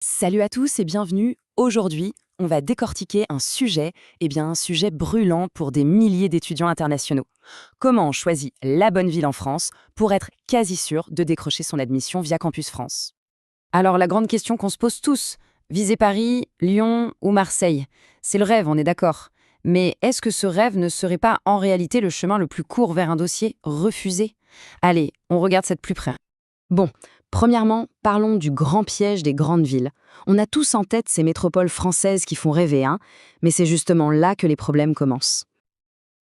Salut à tous et bienvenue. Aujourd'hui, on va décortiquer un sujet brûlant pour des milliers d'étudiants internationaux. Comment on choisit la bonne ville en France pour être quasi sûr de décrocher son admission via Campus France? Alors la grande question qu'on se pose tous, viser Paris, Lyon ou Marseille? C'est le rêve, on est d'accord. Mais est-ce que ce rêve ne serait pas en réalité le chemin le plus court vers un dossier refusé? Allez, on regarde ça de plus près. Bon, premièrement, parlons du grand piège des grandes villes. On a tous en tête ces métropoles françaises qui font rêver, hein, mais c'est justement là que les problèmes commencent.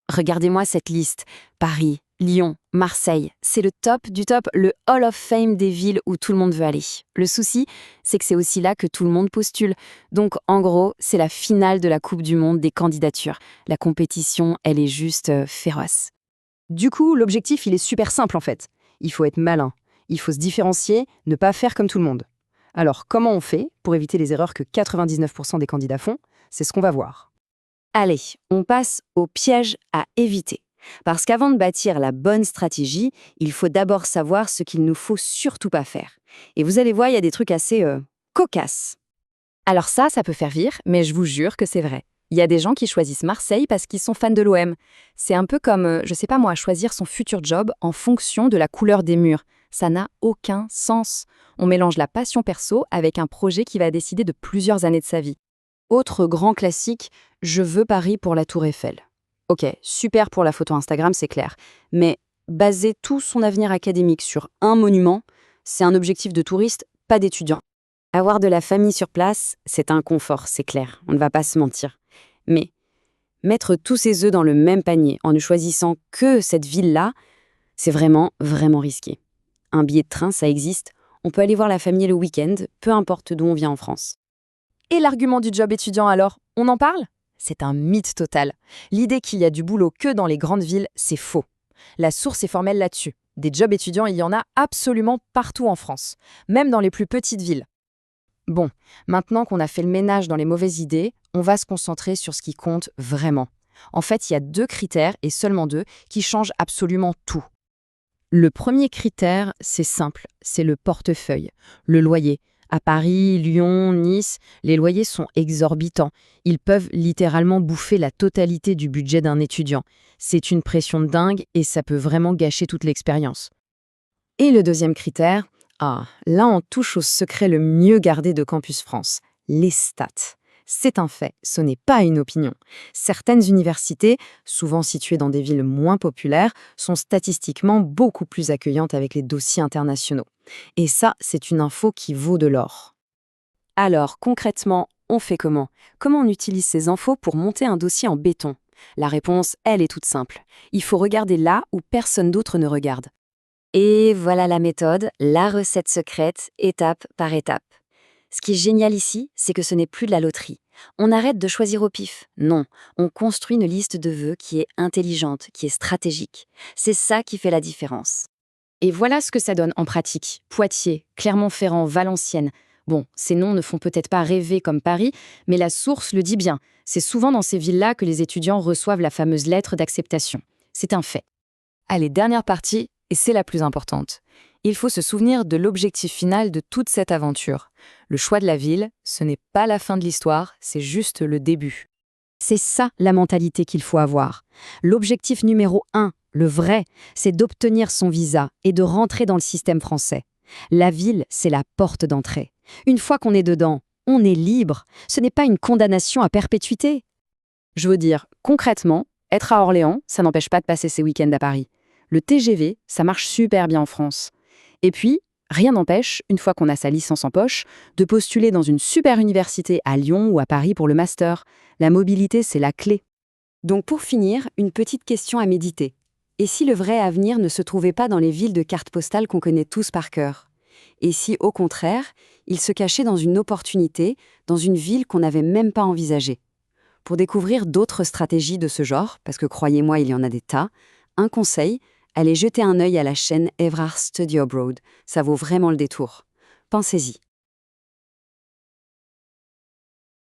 Regardez-moi cette liste. Paris, Lyon, Marseille, c'est le top du top, le Hall of Fame des villes où tout le monde veut aller. Le souci, c'est que c'est aussi là que tout le monde postule. Donc, en gros, c'est la finale de la Coupe du Monde des candidatures. La compétition, elle est juste féroce. Du coup, l'objectif, il est super simple en fait. Il faut être malin. Il faut se différencier, ne pas faire comme tout le monde. Alors, comment on fait pour éviter les erreurs que 99% des candidats font? C'est ce qu'on va voir. Allez, on passe au piège à éviter. Parce qu'avant de bâtir la bonne stratégie, il faut d'abord savoir ce qu'il ne faut surtout pas faire. Et vous allez voir, il y a des trucs assez cocasses. Alors ça peut faire rire, mais je vous jure que c'est vrai. Il y a des gens qui choisissent Marseille parce qu'ils sont fans de l'OM. C'est un peu comme, je sais pas moi, choisir son futur job en fonction de la couleur des murs. Ça n'a aucun sens. On mélange la passion perso avec un projet qui va décider de plusieurs années de sa vie. Autre grand classique, je veux Paris pour la Tour Eiffel. Ok, super pour la photo Instagram, c'est clair. Mais baser tout son avenir académique sur un monument, c'est un objectif de touriste, pas d'étudiant. Avoir de la famille sur place, c'est un confort, c'est clair, on ne va pas se mentir. Mais mettre tous ses œufs dans le même panier en ne choisissant que cette ville-là, c'est vraiment, vraiment risqué. Un billet de train, ça existe, on peut aller voir la famille le week-end, peu importe d'où on vient en France. Et l'argument du job étudiant alors, on en parle? C'est un mythe total. L'idée qu'il y a du boulot que dans les grandes villes, c'est faux. La source est formelle là-dessus. Des jobs étudiants, il y en a absolument partout en France, même dans les plus petites villes. Bon, maintenant qu'on a fait le ménage dans les mauvaises idées, on va se concentrer sur ce qui compte vraiment. En fait, il y a deux critères, et seulement deux, qui changent absolument tout. Le premier critère, c'est simple, c'est le portefeuille, le loyer. À Paris, Lyon, Nice, les loyers sont exorbitants. Ils peuvent littéralement bouffer la totalité du budget d'un étudiant. C'est une pression de dingue et ça peut vraiment gâcher toute l'expérience. Et le deuxième critère, là on touche au secret le mieux gardé de Campus France, les stats. C'est un fait, ce n'est pas une opinion. Certaines universités, souvent situées dans des villes moins populaires, sont statistiquement beaucoup plus accueillantes avec les dossiers internationaux. Et ça, c'est une info qui vaut de l'or. Alors, concrètement, on fait comment? Comment on utilise ces infos pour monter un dossier en béton? La réponse, elle est toute simple. Il faut regarder là où personne d'autre ne regarde. Et voilà la méthode, la recette secrète, étape par étape. Ce qui est génial ici, c'est que ce n'est plus de la loterie. On arrête de choisir au pif. Non, on construit une liste de vœux qui est intelligente, qui est stratégique. C'est ça qui fait la différence. Et voilà ce que ça donne en pratique. Poitiers, Clermont-Ferrand, Valenciennes. Bon, ces noms ne font peut-être pas rêver comme Paris, mais la source le dit bien. C'est souvent dans ces villes-là que les étudiants reçoivent la fameuse lettre d'acceptation. C'est un fait. Allez, dernière partie, et c'est la plus importante. Il faut se souvenir de l'objectif final de toute cette aventure. Le choix de la ville, ce n'est pas la fin de l'histoire, c'est juste le début. C'est ça la mentalité qu'il faut avoir. L'objectif numéro 1, le vrai, c'est d'obtenir son visa et de rentrer dans le système français. La ville, c'est la porte d'entrée. Une fois qu'on est dedans, on est libre. Ce n'est pas une condamnation à perpétuité. Je veux dire, concrètement, être à Orléans, ça n'empêche pas de passer ses week-ends à Paris. Le TGV, ça marche super bien en France. Et puis, rien n'empêche, une fois qu'on a sa licence en poche, de postuler dans une super université à Lyon ou à Paris pour le master. La mobilité, c'est la clé. Donc pour finir, une petite question à méditer. Et si le vrai avenir ne se trouvait pas dans les villes de cartes postales qu'on connaît tous par cœur? Et si, au contraire, il se cachait dans une opportunité, dans une ville qu'on n'avait même pas envisagée? Pour découvrir d'autres stratégies de ce genre, parce que croyez-moi, il y en a des tas, un conseil, allez jeter un œil à la chaîne Evrard Study Abroad. Ça vaut vraiment le détour. Pensez-y.